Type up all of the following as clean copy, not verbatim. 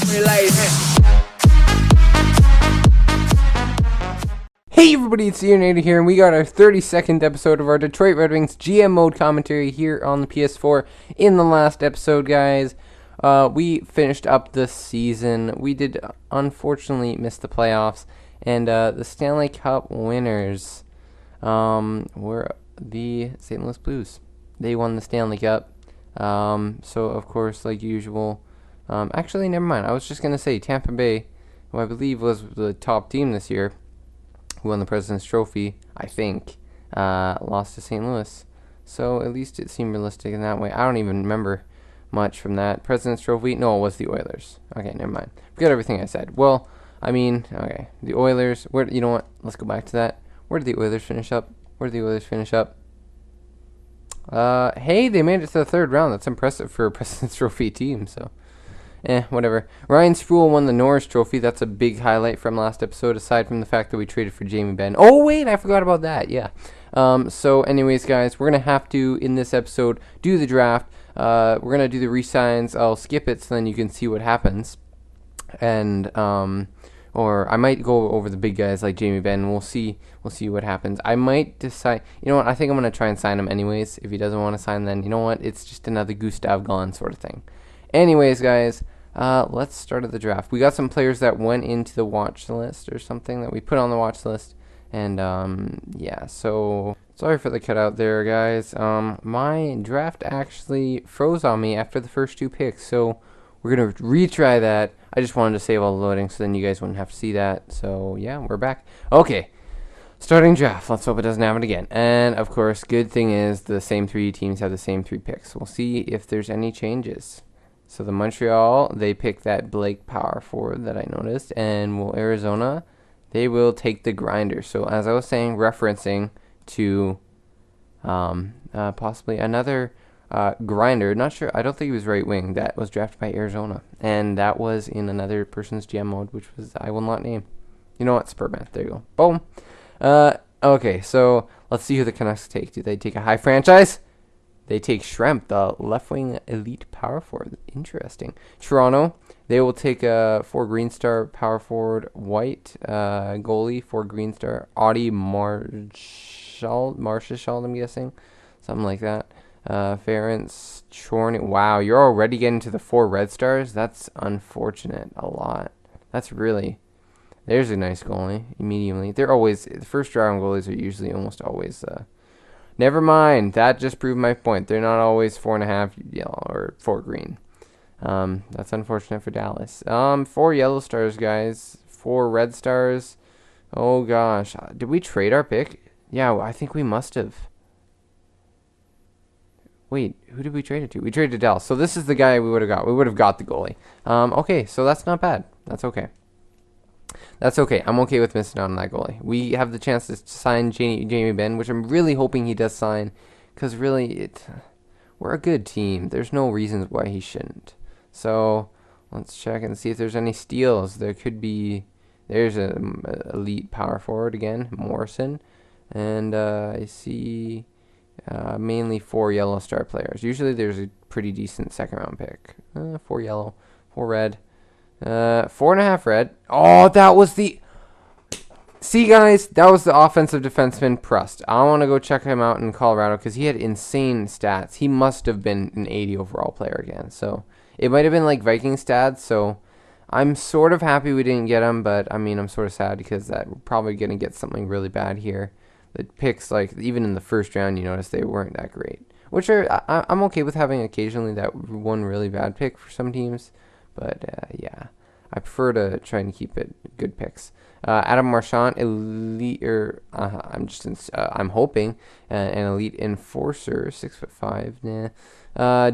Hey everybody, it's Aaronator here, and we got our 32nd episode of our Detroit Red Wings GM mode commentary here on the PS4. In the last episode, guys, we finished up the season. We did, unfortunately, miss the playoffs, and the Stanley Cup winners were the St. Louis Blues. They won the Stanley Cup, so of course, like usual, actually, never mind. I was just going to say Tampa Bay, who I believe was the top team this year, who won the President's Trophy, I think, lost to St. Louis. So at least it seemed realistic in that way. I don't even remember much from that. President's Trophy? No, it was the Oilers. Okay, never mind. Forget everything I said. Well, I mean, okay, the Oilers. Where? You know what? Let's go back to that. Where did the Oilers finish up? Hey, they made it to the third round. That's impressive for a President's Trophy team, so... whatever. Ryan Sproul won the Norris Trophy. That's a big highlight from last episode, aside from the fact that we traded for Jamie Benn. Oh, wait, I forgot about that. Yeah. So, anyways, guys, we're going to have to, in this episode, do the draft. We're going to do the resigns. I'll skip it so then you can see what happens. And, or I might go over the big guys like Jamie Benn. We'll see what happens. I might decide, you know what, I think I'm going to try and sign him anyways. If he doesn't want to sign, then, you know what, it's just another Gustav Gahn sort of thing. Anyways, guys, let's start at the draft. We got some players that went into the watch list or something that we put on the watch list. And, yeah, so sorry for the cutout there, guys. My draft actually froze on me after the first two picks. So we're going to retry that. I just wanted to save all the loading so then you guys wouldn't have to see that. So, yeah, we're back. Okay, starting draft. Let's hope it doesn't happen again. And, of course, good thing is the same three teams have the same three picks. We'll see if there's any changes. So the Montreal, they picked that Blake power forward that I noticed. And Arizona, they will take the grinder. So as I was saying, referencing to possibly another grinder. Not sure. I don't think he was right wing. That was drafted by Arizona. And that was in another person's GM mode, which was I will not name. You know what? Spurman. There you go. Boom. Okay, so let's see who the Canucks take. Do they take a high franchise? They take Schrempf, the left-wing elite power forward. Interesting. Toronto, they will take a 4 Green Star power forward, white goalie, 4 Green Star, Audie Marshall, I'm guessing. Something like that. Ference, Chorny. Wow, you're already getting to the 4 Red Stars? That's unfortunate. A lot. That's really... There's a nice goalie immediately. They're always... The first round goalies are usually almost always... Never mind. That just proved my point. They're not always 4.5 yellow or 4 green. That's unfortunate for Dallas. 4 yellow stars, guys. 4 red stars. Oh gosh, did we trade our pick? Yeah, I think we must have. Wait, who did we trade it to? We traded to Dallas. So this is the guy we would have got. We would have got the goalie. Okay, so that's not bad. That's okay. That's okay. I'm okay with missing out on that goalie. We have the chance to sign Jamie Benn, which I'm really hoping he does sign, because really, we're a good team. There's no reasons why he shouldn't. So let's check and see if there's any steals. There could be. There's an elite power forward again, Morrison, and I see mainly 4 yellow star players. Usually there's a pretty decent second round pick. 4 yellow, 4 red. 4.5 red. Oh, that was the... See, guys, that was the offensive defenseman, Prust. I want to go check him out in Colorado because he had insane stats. He must have been an 80 overall player again. So, it might have been like Viking stats. So, I'm sort of happy we didn't get him. But, I mean, I'm sort of sad because we're probably going to get something really bad here. The picks, like, even in the first round, you notice they weren't that great. Which I'm okay with having occasionally that one really bad pick for some teams. But, yeah, I prefer to try and keep it good picks. Adam Marchand, elite, I'm hoping, an elite enforcer, 6'5",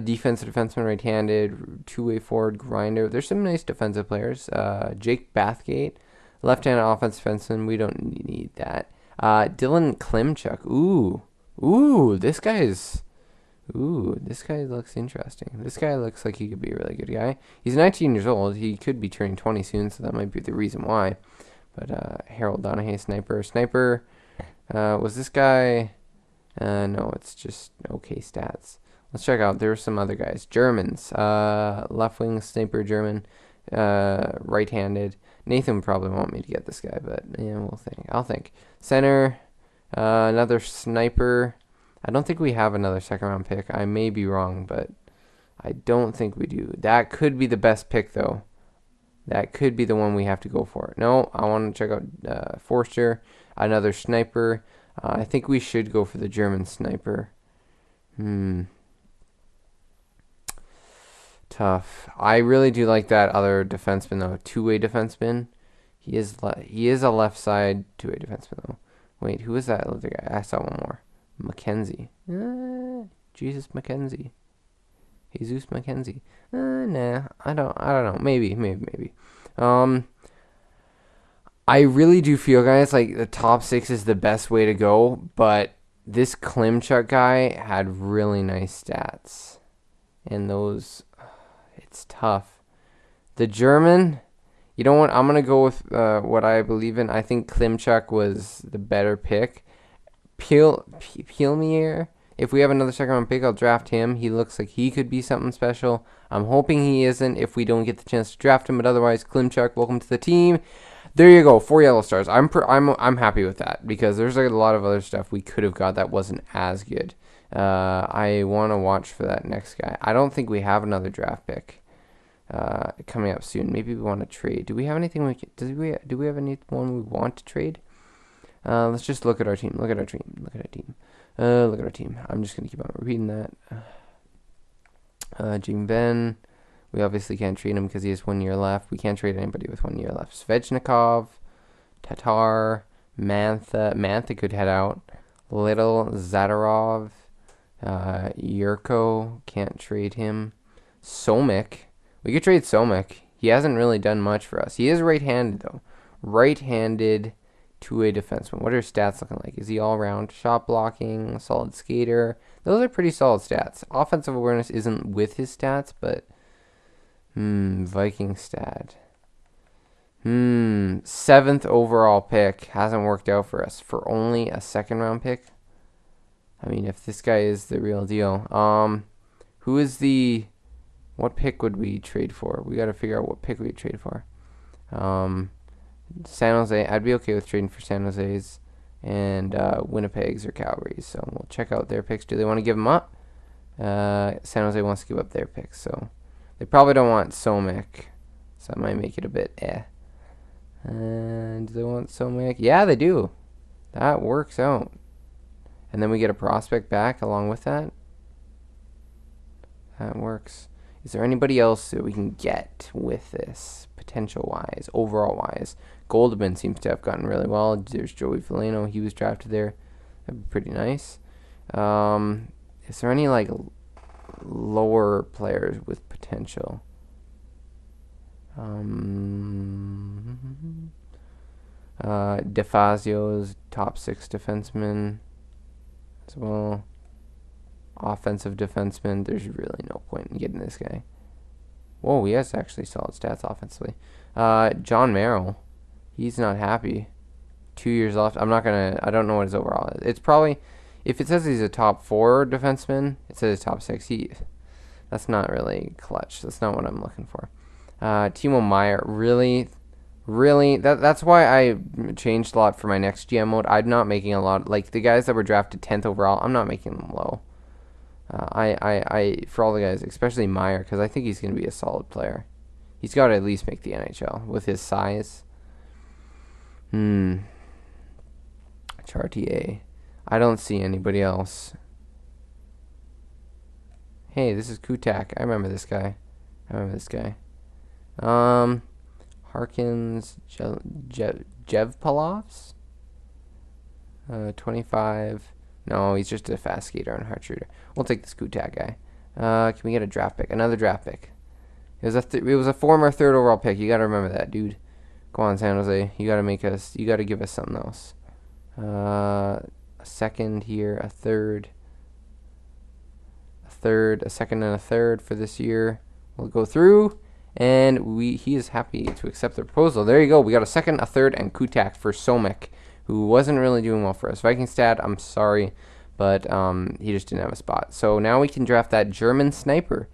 defensive defenseman, right-handed, two-way forward, grinder. There's some nice defensive players. Jake Bathgate, left-handed offensive defenseman. We don't need that. Dylan Klimchuk. This guy looks interesting. This guy looks like he could be a really good guy. He's 19 years old. He could be turning 20 soon, so that might be the reason why. But Harold Donahue, sniper. Was this guy? No, it's just okay stats. Let's check out. There were some other guys. Germans. Left wing sniper German. right-handed. Nathan would probably want me to get this guy, but yeah, we'll think. I'll think. Center, another sniper. I don't think we have another second-round pick. I may be wrong, but I don't think we do. That could be the best pick, though. That could be the one we have to go for. No, I want to check out Forster, another sniper. I think we should go for the German sniper. Tough. I really do like that other defenseman, though. Two-way defenseman. He is a left side two-way defenseman, though. Wait, who is that other guy? I saw one more. Mackenzie. Jesus Mackenzie. Jesus Mackenzie. Nah, I don't know. Maybe. I really do feel, guys, like the top 6 is the best way to go, but this Klimchuk guy had really nice stats. And those, it's tough. The German, you know what? I'm going to go with what I believe in. I think Klimchuk was the better pick. Pielmier, if we have another second round pick, I'll draft him. He looks like he could be something special. I'm hoping he isn't if we don't get the chance to draft him, but otherwise, Klimchuk, welcome to the team. There you go, 4 yellow stars. I'm happy with that because there's like a lot of other stuff we could have got that wasn't as good. I want to watch for that next guy. I don't think we have another draft pick coming up soon. Maybe we want to trade. Do we have anything we can, do we have anyone we want to trade? Let's just look at our team. Look at our team. I'm just gonna keep on repeating that. Jim Ben. We obviously can't trade him because he has 1 year left. We can't trade anybody with 1 year left. Svechnikov, Tatar, Mantha could head out. Little, Zadarov, Yurko, can't trade him. Somik, we could trade Somik. He hasn't really done much for us. He is right-handed, though. Right-handed two-way defenseman. What are his stats looking like? Is he all-around? Shot blocking, solid skater. Those are pretty solid stats. Offensive awareness isn't with his stats, but... Viking stat. 7th overall pick. Hasn't worked out for us. For only a second-round pick? I mean, if this guy is the real deal. Who is the... What pick would we trade for? We got to figure out what pick we'd trade for. San Jose. I'd be okay with trading for San Jose's and Winnipeg's or Calgary's. So we'll check out their picks. Do they want to give them up? San Jose wants to give up their picks. So they probably don't want Somik. So that might make it a bit And do they want Somik? Yeah, they do. That works out. And then we get a prospect back along with that. That works. Is there anybody else that we can get with this, potential-wise, overall-wise? Goldman seems to have gotten really well. There's Joey Veleno. He was drafted there. That'd be pretty nice. Is there any, like, lower players with potential? DeFazio's top 6 defenseman as well. Offensive defenseman. There's really no point in getting this guy. Whoa, he has actually solid stats offensively. John Merrill. He's not happy. 2 years left. I don't know what his overall is. It's probably, if it says he's a top 4 defenseman, it says top 6. That's not really clutch. That's not what I'm looking for. Timo Meyer. Really, that's why I changed a lot for my next GM mode. I'm not making a lot, like the guys that were drafted 10th overall, I'm not making them low. For all the guys, especially Meyer, because I think he's going to be a solid player. He's got to at least make the NHL with his size. Chartier. I don't see anybody else. Hey, this is Kutak. I remember this guy. Harkins, Jevpalovs? 25. No, he's just a fast skater and hard shooter. We'll take this Kutak guy. Can we get a draft pick? Another draft pick. It was a former 3rd overall pick. You got to remember that, dude. Go on, San Jose. You got to give us something else. A second here, a third, a second and a third for this year. We'll go through, and he is happy to accept the proposal. There you go. We got a second, a third, and Kutak for Somik, who wasn't really doing well for us. Viking stat, I'm sorry, but he just didn't have a spot. So now we can draft that German sniper.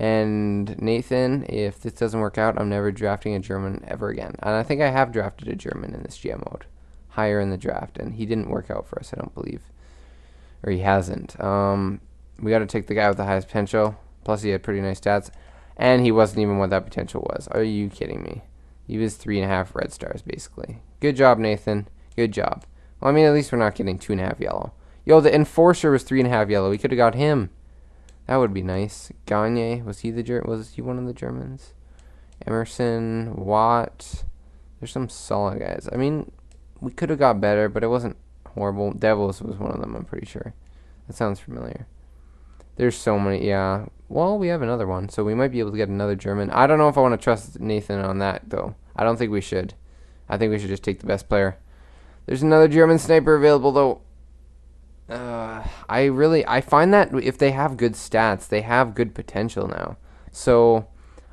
And Nathan, if this doesn't work out, I'm never drafting a German ever again. And I think I have drafted a German in this GM mode, higher in the draft, and he didn't work out for us, I don't believe. Or he hasn't. We got to take the guy with the highest potential. Plus, he had pretty nice stats. And he wasn't even what that potential was. Are you kidding me? He was 3.5 red stars, basically. Good job, Nathan. Good job. Well, I mean, at least we're not getting 2.5 yellow. Yo, the Enforcer was 3.5 yellow. We could have got him. That would be nice. Gagne, was he one of the Germans? Emerson, Watt. There's some solid guys. I mean, we could have got better, but it wasn't horrible. Devils was one of them, I'm pretty sure. That sounds familiar. There's so many, yeah. Well, we have another one, so we might be able to get another German. I don't know if I want to trust Nathan on that, though. I don't think we should. I think we should just take the best player. There's another German sniper available, though. I find that if they have good stats, they have good potential now. So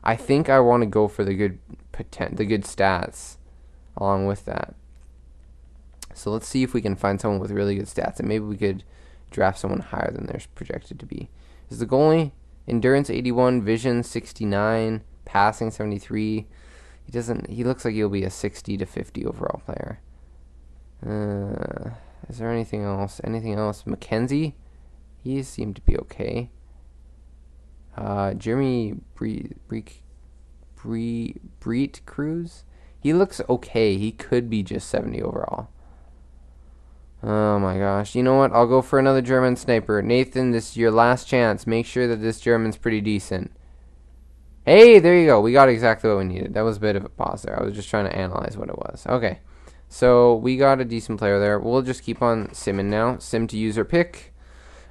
I think I want to go for the good stats along with that. So let's see if we can find someone with really good stats, and maybe we could draft someone higher than they're projected to be. Is the goalie endurance 81, vision 69, passing 73? He looks like he'll be a 60 to 50 overall player. Is there anything else? Mackenzie? He seemed to be okay. Jeremy Breet Cruz? He looks okay. He could be just 70 overall. Oh my gosh. You know what? I'll go for another German sniper. Nathan, this is your last chance. Make sure that this German's pretty decent. Hey, there you go. We got exactly what we needed. That was a bit of a pause there. I was just trying to analyze what it was. Okay. So we got a decent player there. We'll just keep on simming now. Sim to user pick.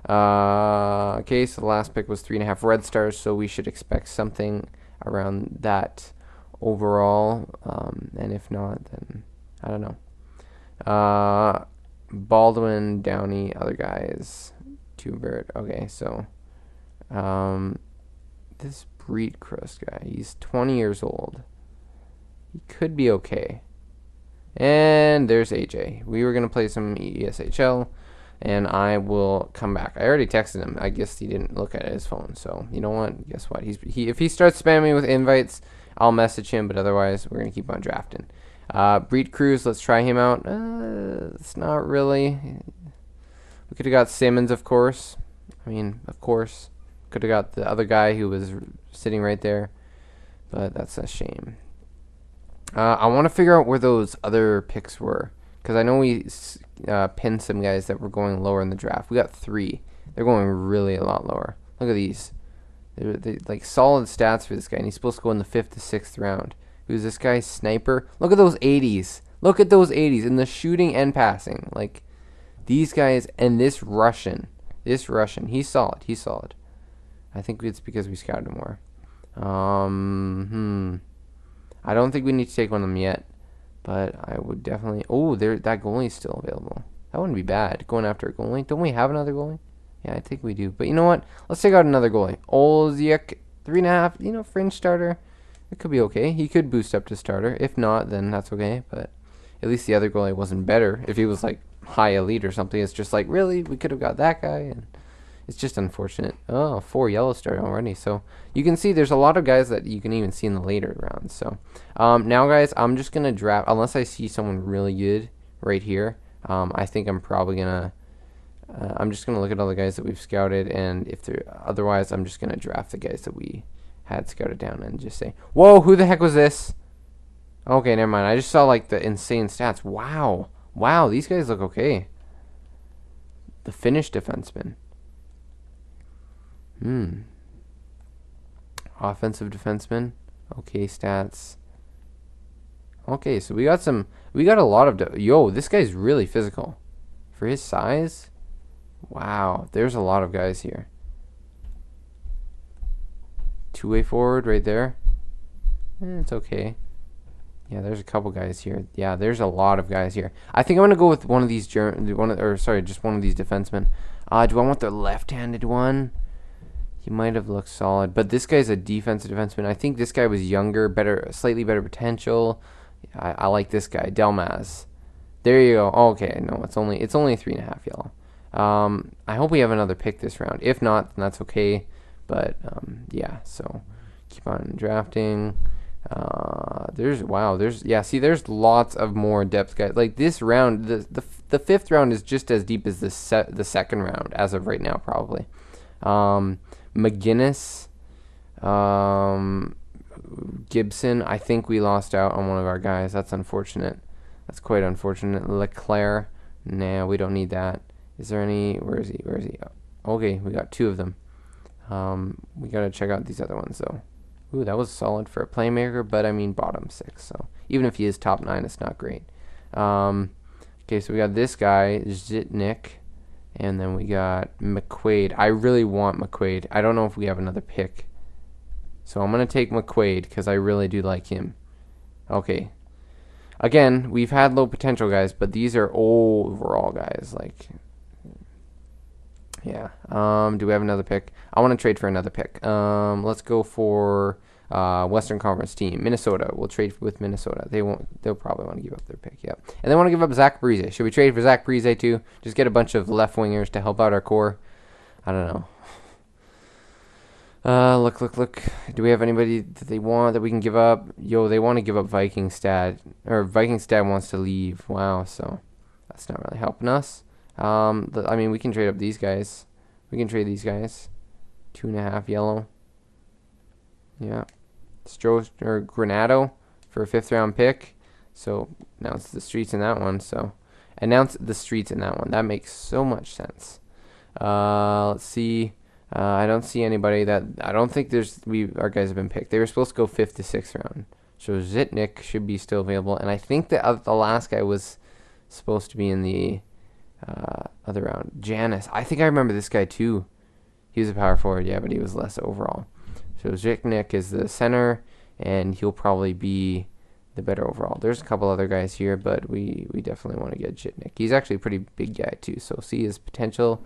Okay, so the last pick was 3.5 red stars, so we should expect something around that overall. And if not, then I don't know. Baldwin, Downey, other guys, Tubert. Okay, so this Breed Crust guy, he's 20 years old. He could be okay. And there's AJ. We were going to play some ESHL, and I will come back. I already texted him. I guess he didn't look at his phone, so you know what? Guess what? If he starts spamming with invites, I'll message him, but otherwise, we're going to keep on drafting. Breed Cruz, let's try him out. It's not really. We could have got Simmons, of course. I mean, of course. Could have got the other guy who was sitting right there, but that's a shame. I want to figure out where those other picks were, because I know we pinned some guys that were going lower in the draft. We got 3. They're going really a lot lower. Look at these. They're like solid stats for this guy, and he's supposed to go in the 5th to 6th round. Who's this guy? Sniper. Look at those 80s. Look at those 80s in the shooting and passing. Like, these guys, and this Russian, he's solid. He's solid. I think it's because we scouted him more. I don't think we need to take one of them yet, but I would definitely. Oh, that goalie's still available. That wouldn't be bad. Going after a goalie. Don't we have another goalie? Yeah, I think we do. But you know what? Let's take out another goalie. Olziak, 3.5. Fringe starter. It could be okay. He could boost up to starter. If not, then that's okay. But at least the other goalie wasn't better. If he was like high elite or something, it's just like, really, we could have got that guy, and it's just unfortunate. Oh, 4 yellow star already. So you can see there's a lot of guys that you can even see in the later rounds. So now, guys, I'm just gonna draft unless I see someone really good right here. I think I'm probably gonna. I'm just gonna look at all the guys that we've scouted, and if they're otherwise, I'm just gonna draft the guys that we had scouted down and just say, whoa, who the heck was this? Okay, never mind. I just saw like the insane stats. Wow, these guys look okay. The Finnish defenseman. Offensive defenseman. Okay, stats. Okay, so we got a lot of, yo, this guy's really physical. For his size, wow, there's a lot of guys here. Two-way forward right there. It's okay. Yeah, there's a couple guys here. Yeah, there's a lot of guys here. I think I'm gonna go with one of these just one of these defensemen. Do I want the left-handed one? He might have looked solid, but this guy's a defensive defenseman. I think this guy was younger, slightly better potential. I like this guy, Delmaz. There you go. Oh, okay, no, it's only 3.5 yellow. I hope we have another pick this round. If not, then that's okay. But yeah, so keep on drafting. There's there's lots of more depth guys. Like this round, the fifth round is just as deep as the second round as of right now, probably. McGinnis, Gibson. I think we lost out on one of our guys. That's unfortunate. That's quite unfortunate. Leclerc. Nah, we don't need that. Is there any? Where is he? Okay, we got 2 of them. We gotta check out these other ones though. Ooh, that was solid for a playmaker, but I mean bottom 6. So even if he is top 9, it's not great. Okay, so we got this guy, Zitnik, and then we got McQuaid. I really want McQuaid. I don't know if we have another pick. So I'm going to take McQuaid because I really do like him. Okay. Again, we've had low potential guys, but these are overall guys. Like, yeah. Do we have another pick? I want to trade for another pick. Let's go for Western Conference team, Minnesota. We'll trade with Minnesota. They'll probably want to give up their pick. Yeah, and they want to give up Zach Parise. Should we trade for Zach Parise too? Just get a bunch of left wingers to help out our core. I don't know. Look. Do we have anybody that they want that we can give up? Yo, they want to give up Vikingstad, or Vikingstad wants to leave. Wow, so that's not really helping us. I mean, we can trade up these guys. We can trade these guys. 2.5 yellow. Yeah. Granado for a 5th round pick. So announce the streets in that one. That makes so much sense. Let's see. I don't see anybody that I don't think our guys have been picked. They were supposed to go 5th to 6th round. So Zitnik should be still available, and I think that the last guy was supposed to be in the other round. Janis. I think I remember this guy too. He was a power forward, yeah, but he was less overall. So Zitnik is the center, and he'll probably be the better overall. There's a couple other guys here, but we definitely want to get Zitnik. He's actually a pretty big guy too, so see his potential.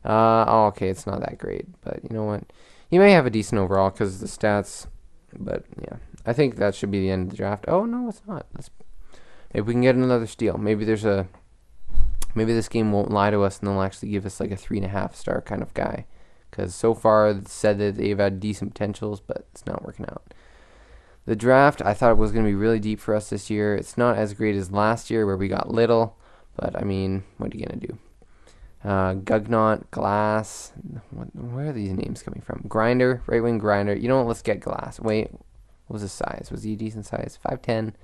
Okay, it's not that great, but you know what? He may have a decent overall because of the stats, but yeah, I think that should be the end of the draft. Oh no, it's not. Maybe we can get another steal. Maybe this game won't lie to us, and they'll actually give us like a 3.5 star kind of guy. Because so far it's said that they've had decent potentials, but it's not working out. The draft, I thought it was going to be really deep for us this year. It's not as great as last year where we got little, but I mean, what are you going to do? Gugnot, Glass. Where are these names coming from? Grinder, right wing Grinder. You know what? Let's get Glass. Wait, what was his size? Was he a decent size? 5'10",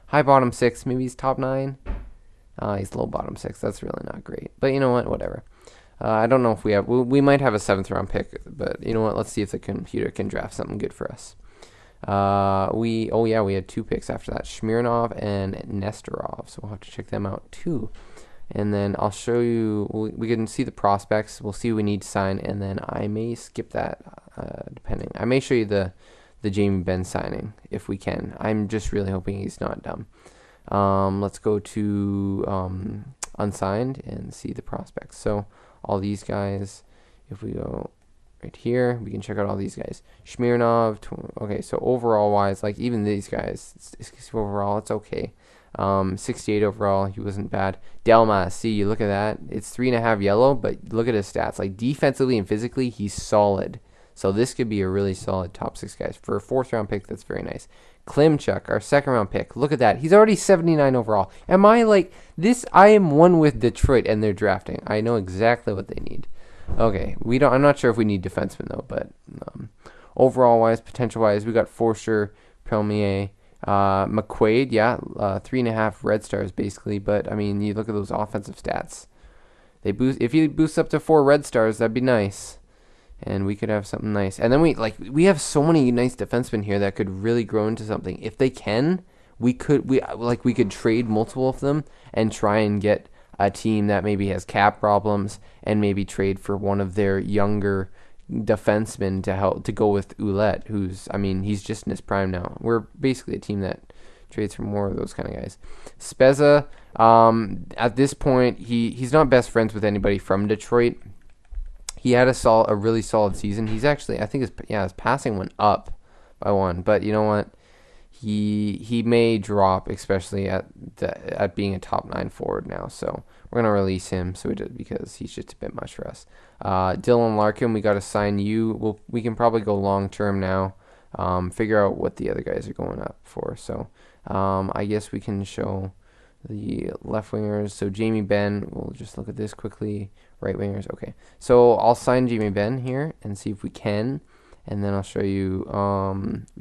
high bottom 6. Maybe he's top 9. He's low bottom 6. That's really not great. But you know what? Whatever. I don't know if we might have a 7th round pick, but you know what? Let's see if the computer can draft something good for us. We had 2 picks after that, Smirnov and Nestorov. So we'll have to check them out too. And then I'll show you, we can see the prospects. We'll see who we need to sign, and then I may skip that, depending. I may show you the Jamie Benn signing, if we can. I'm just really hoping he's not dumb. Let's go to unsigned and see the prospects. So all these guys, if we go right here, we can check out all these guys. Smirnov, okay, so overall wise, like even these guys, overall, it's okay. 68 overall, he wasn't bad. Delmas, see, look at that. It's 3.5 yellow, but look at his stats. Like defensively and physically, he's solid. So this could be a really solid top 6 guys. For a 4th round pick, that's very nice. Klimchuk, our 2nd round pick. Look at that. He's already 79 overall. Am I like this? I am one with Detroit and their drafting. I know exactly what they need. Okay, I'm not sure if we need defensemen though, but overall wise, potential wise, we got Forster, Pelmier, McQuaid, 3.5 red stars basically. But I mean, you look at those offensive stats. If he boosts up to 4 red stars, that'd be nice, and we could have something nice. And then we have so many nice defensemen here that could really grow into something. If they can, we could trade multiple of them and try and get a team that maybe has cap problems, and maybe trade for one of their younger defensemen to go with Ouellette, he's just in his prime now. We're basically a team that trades for more of those kind of guys. Spezza, at this point, he's not best friends with anybody from Detroit. He had a really solid season. He's actually, I think his passing went up by 1, but you know what? he may drop, especially at being a top 9 forward now. So we're gonna release him. So because he's just a bit much for us. Dylan Larkin, we got to sign you. We can probably go long term now. Figure out what the other guys are going up for. So I guess we can show the left wingers. So Jamie Benn, we'll just look at this quickly. Right wingers, okay. So I'll sign Jamie Benn here and see if we can. And then I'll show you,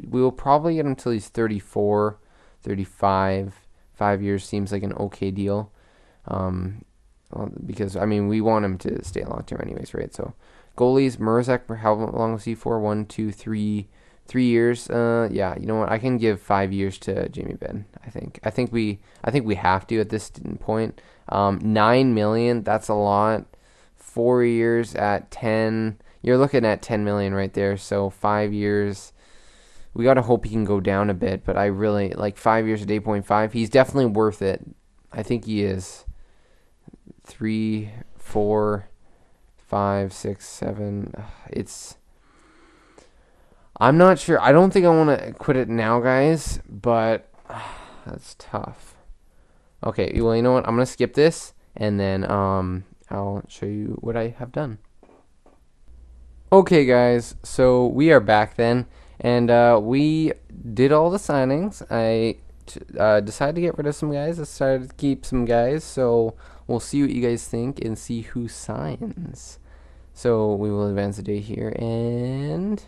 we will probably get him until he's 34, 35. 5 years seems like an okay deal. Because, I mean, we want him to stay long term anyways, right? So goalies, Murzak, how long was he for? 1, 2, 3 years. Yeah, you know what? I can give 5 years to Jamie Benn. I think we have to at this point. 9 million, that's a lot. 4 years at 10. You're looking at 10 million right there. So 5 years. We got to hope he can go down a bit, but I really like 5 years at 8.5. He's definitely worth it. I think he is. 3, 4, 5, 6, 7. I'm not sure. I don't think I want to quit it now, guys, but that's tough. Okay, well, you know what? I'm going to skip this, and then I'll show you what I have done. Okay, guys, so we are back then, and we did all the signings. I decided to get rid of some guys. I decided to keep some guys, so we'll see what you guys think and see who signs. So we will advance the day here, and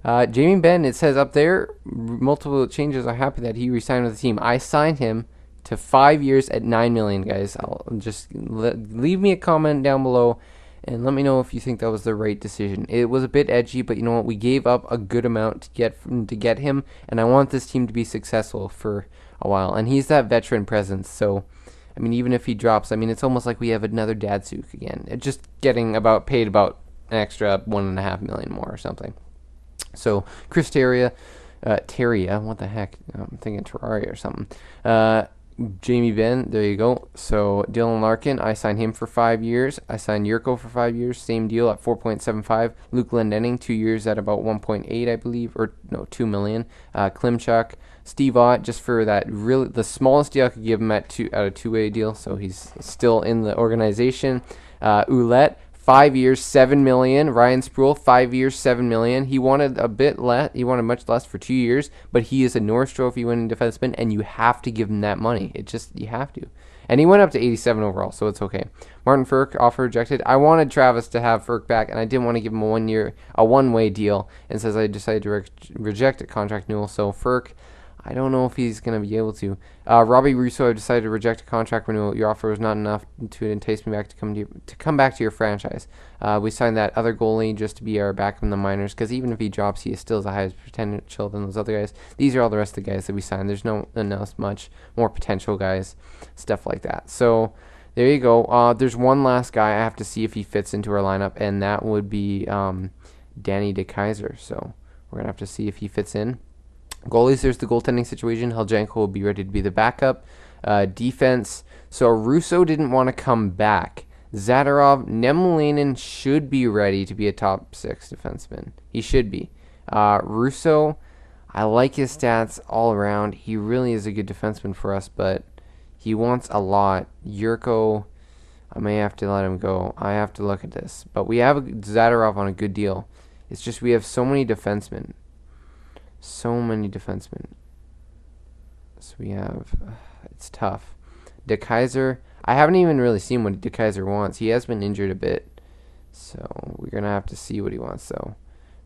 Jamie Benn, it says up there, multiple changes. I'm happy that he re-signed with the team. I signed him to 5 years at 9 million, guys. I'll just leave me a comment down below and let me know if you think that was the right decision. It was a bit edgy, but you know what? We gave up a good amount to get him, and I want this team to be successful for a while. And he's that veteran presence, so I mean, even if he drops, I mean, it's almost like we have another Datsuk again. It's just getting paid about an extra 1.5 million more or something. So Chris Terria, what the heck? I'm thinking Terraria or something. Jamie Benn, there you go. So Dylan Larkin, I signed him for 5 years. I signed Yurko for 5 years, same deal at 4.75. Luke Glendening, 2 years at about 1.8, I believe, or no, 2 million. Klimchuk, Steve Ott, just for that really the smallest deal I could give him at a two-way deal, so he's still in the organization. Ouellette, 5 years, 7 million. Ryan Sproul, 5 years, 7 million. He wanted a bit less. He wanted much less for 2 years, but he is a Norris Trophy winning defenseman, and you have to give him that money. You have to. And he went up to 87 overall, so it's okay. Martin Ferk, offer rejected. I wanted Travis to have Ferk back, and I didn't want to give him a one-way deal, and says I decided to reject a contract renewal. So Ferk, I don't know if he's going to be able to. Robbie Russo, I decided to reject a contract renewal. Your offer was not enough to entice me back to come back to your franchise. We signed that other goalie just to be our backup in the minors, because even if he drops, he still has the highest potential than those other guys. These are all the rest of the guys that we signed. There's no much more potential guys, stuff like that. So there you go. There's one last guy I have to see if he fits into our lineup, and that would be Danny DeKaiser. So we're going to have to see if he fits in. Goalies, there's the goaltending situation. Heljanko will be ready to be the backup. Defense, so Russo didn't want to come back. Zadorov, Nemelainen should be ready to be a top 6 defenseman. He should be. Russo, I like his stats all around. He really is a good defenseman for us, but he wants a lot. Yurko, I may have to let him go. I have to look at this. But we have Zadorov on a good deal. It's just we have so many defensemen. So we have, it's tough. DeKaiser, I haven't even really seen what DeKaiser wants. He has been injured a bit, so we're going to have to see what he wants. So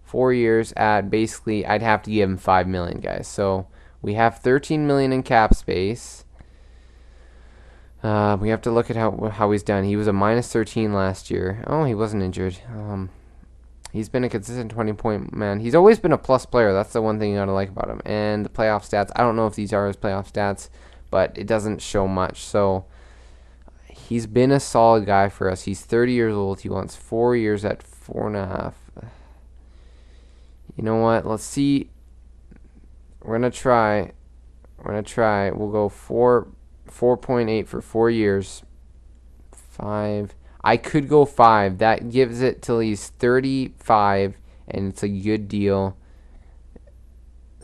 4 years at basically, I'd have to give him 5 million, guys. So we have 13 million in cap space. We have to look at how he's done. He was a minus 13 last year. Oh, he wasn't injured. He's been a consistent 20-point man. He's always been a plus player. That's the one thing you got to like about him. And the playoff stats, I don't know if these are his playoff stats, but it doesn't show much. So he's been a solid guy for us. He's 30 years old. He wants 4 years at 4.5. You know what? Let's see. We're going to try. We'll go 4.8 for 4 years. 5. I could go 5. That gives it till he's 35, and it's a good deal.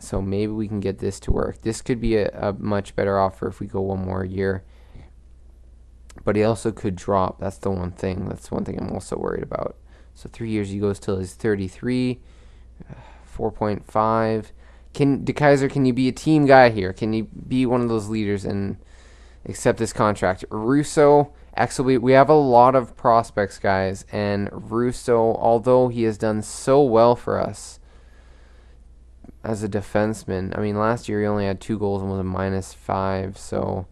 So maybe we can get this to work. This could be a much better offer if we go one more year. But he also could drop. That's the one thing. That's one thing I'm also worried about. So 3 years he goes till he's 33. 4.5. DeKaiser, can you be a team guy here? Can you be one of those leaders and accept this contract? Russo, actually, we have a lot of prospects, guys. And Russo, although he has done so well for us as a defenseman, I mean, last year he only had 2 goals and was a -5. So,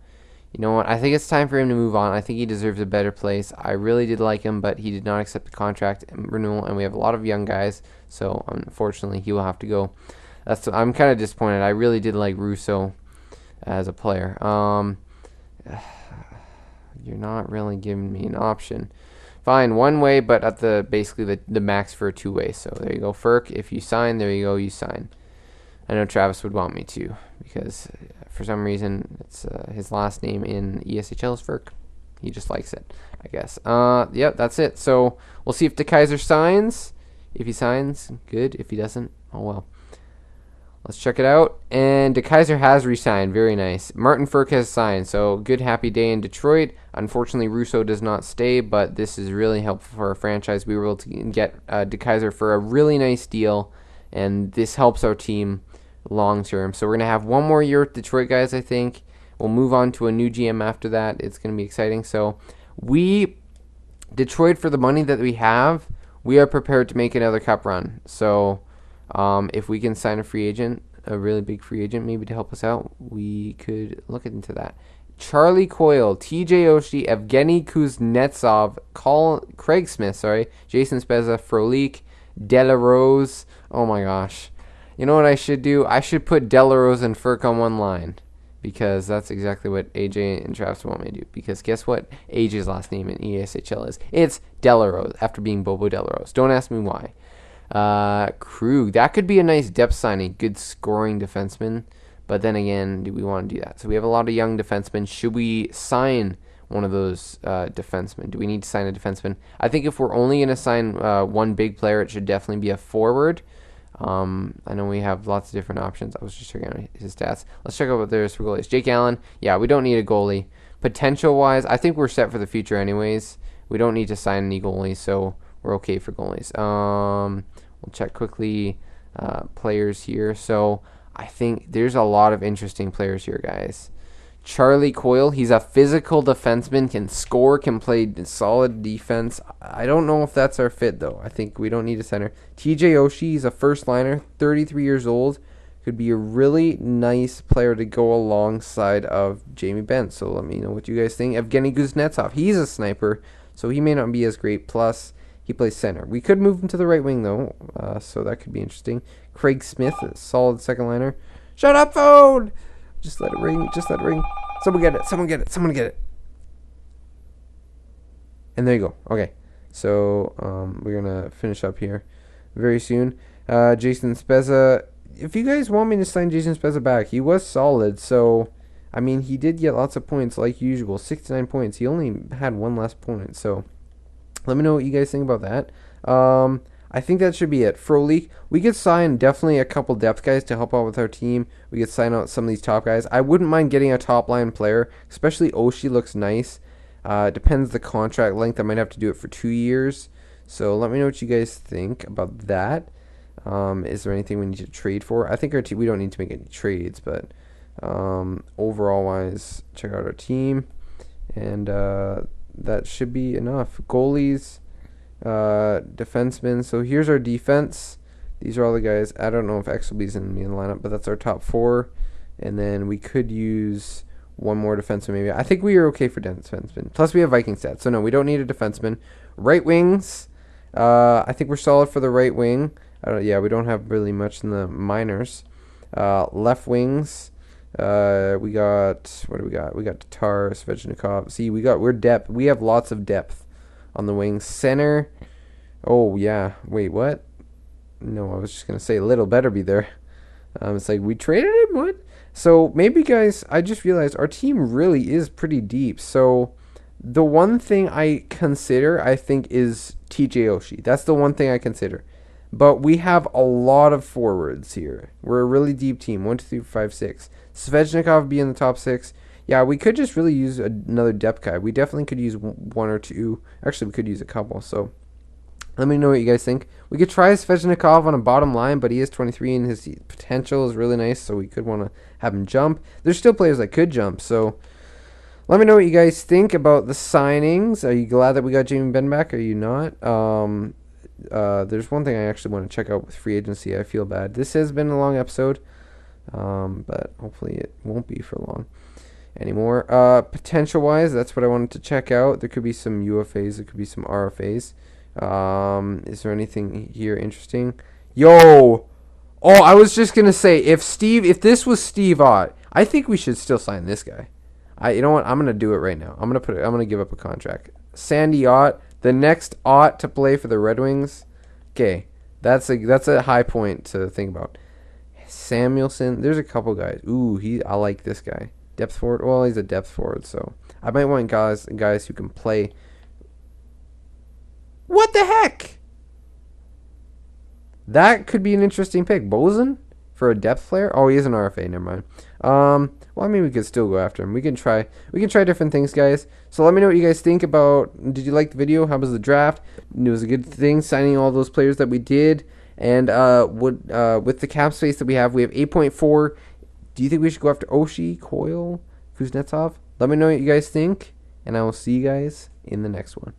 you know what? I think it's time for him to move on. I think he deserves a better place. I really did like him, but he did not accept the contract renewal, and we have a lot of young guys. So, unfortunately, he will have to go. I'm kind of disappointed. I really did like Russo as a player. You're not really giving me an option. Fine, one way, but at basically the max for a 2-way. So there you go, Ferk. If you sign, there you go, you sign. I know Travis would want me to because for some reason it's his last name in ESHL is Ferk. He just likes it, I guess. Yep, that's it. So we'll see if DeKaiser signs. If he signs, good. If he doesn't, oh well. Let's check it out. And DeKaiser has re-signed. Very nice. Martin Ferk has signed. So good, happy day in Detroit. Unfortunately, Russo does not stay, but this is really helpful for our franchise. We were able to get DeKaiser for a really nice deal, and this helps our team long term. So we're going to have one more year with Detroit, guys, I think. We'll move on to a new GM after that. It's going to be exciting. So Detroit, for the money that we have, we are prepared to make another cup run. So if we can sign a free agent, a really big free agent maybe to help us out, we could look into that. Charlie Coyle, TJ Oshie, Evgeny Kuznetsov, Craig Smith, Jason Spezza, Frolik, Delarose. Oh my gosh. You know what I should do? I should put Delarose and Ferk on one line, because that's exactly what AJ and Travis want me to do. Because guess what AJ's last name in ESHL is? It's Delarose, after being Bobo Delarose. Don't ask me why. Krug, that could be a nice depth signing, good scoring defenseman. But then again, do we want to do that? So we have a lot of young defensemen. Should we sign one of those defensemen? Do we need to sign a defenseman? I think if we're only going to sign one big player, it should definitely be a forward. I know we have lots of different options. I was just checking out his stats. Let's check out what there is for goalies. Jake Allen, yeah, we don't need a goalie. Potential-wise, I think we're set for the future anyways. We don't need to sign any goalies, so we're okay for goalies. We'll check quickly players here. So I think there's a lot of interesting players here, guys. Charlie Coyle, he's a physical defenseman, can score, can play solid defense. I don't know if that's our fit, though. I think we don't need a center. TJ Oshie, he's a first liner, 33 years old. Could be a really nice player to go alongside of Jamie Benn. So let me know what you guys think. Evgeny Kuznetsov, he's a sniper, so he may not be as great. Plus, he plays center. We could move him to the right wing, though, so that could be interesting. Craig Smith, a solid second liner. Shut up, phone! Just let it ring. Just let it ring. Someone get it. Someone get it. Someone get it. And there you go. Okay. So we're going to finish up here very soon. Jason Spezza. If you guys want me to sign Jason Spezza back, he was solid. So, I mean, he did get lots of points like usual. 69 points. He only had one less point. So, let me know what you guys think about that. I think that should be it. Frolik, we could sign definitely a couple depth guys to help out with our team. We could sign out some of these top guys. I wouldn't mind getting a top line player, especially Oshie looks nice. Depends the contract length. I might have to do it for 2 years. So let me know what you guys think about that. Is there anything we need to trade for? I think our team, we don't need to make any trades, but overall wise, check out our team. And that should be enough. Goalies. Defensemen. So here's our defense. These are all the guys. I don't know if Exelby's in the lineup, but that's our top 4. And then we could use one more defenseman maybe. I think we are okay for defensemen. Plus we have Viking stats. So no, we don't need a defenseman. Right wings. I think we're solid for the right wing. Yeah, we don't have really much in the minors. Left wings. We got, what do we got? We got Tatar, Svechnikov. See, we're depth. We have lots of depth on the wings. Center. Oh, yeah. Wait, what? No, I was just going to say Little better be there. It's like, we traded him? What? So, maybe, guys, I just realized our team really is pretty deep. So, the one thing I consider, I think, is TJ Oshie. That's the one thing I consider. But we have a lot of forwards here. We're a really deep team. 1, 2, 3, 4, 5, 6. Svechnikov be in the top 6. Yeah, we could just really use another depth guy. We definitely could use one or two. Actually, we could use a couple. So let me know what you guys think. We could try Svechnikov on a bottom line, but he is 23 and his potential is really nice, so we could want to have him jump. There's still players that could jump, so let me know what you guys think about the signings. Are you glad that we got Jamie Benn back? Are you not? There's one thing I actually want to check out with free agency. I feel bad. This has been a long episode, but hopefully it won't be for long anymore. Potential-wise, that's what I wanted to check out. There could be some UFAs. There could be some RFAs. Is there anything here interesting? Yo! Oh, I was just gonna say, if this was Steve Ott, I think we should still sign this guy. You know what? I'm gonna do it right now. I'm gonna give up a contract. Sandy Ott, the next Ott to play for the Red Wings. Okay, that's a high point to think about. Samuelson, there's a couple guys. Ooh, I like this guy. Depth forward. Well, he's a depth forward, so I might want guys who can play. What the heck? That could be an interesting pick. Bozen for a depth player. Oh, he is an RFA. Never mind. Well, I mean, we could still go after him. We can try different things, guys. So let me know what you guys think about. Did you like the video? How was the draft? It was a good thing signing all those players that we did. And with the cap space that we have 8.4. Do you think we should go after Oshie, Coyle, Kuznetsov? Let me know what you guys think, and I will see you guys in the next one.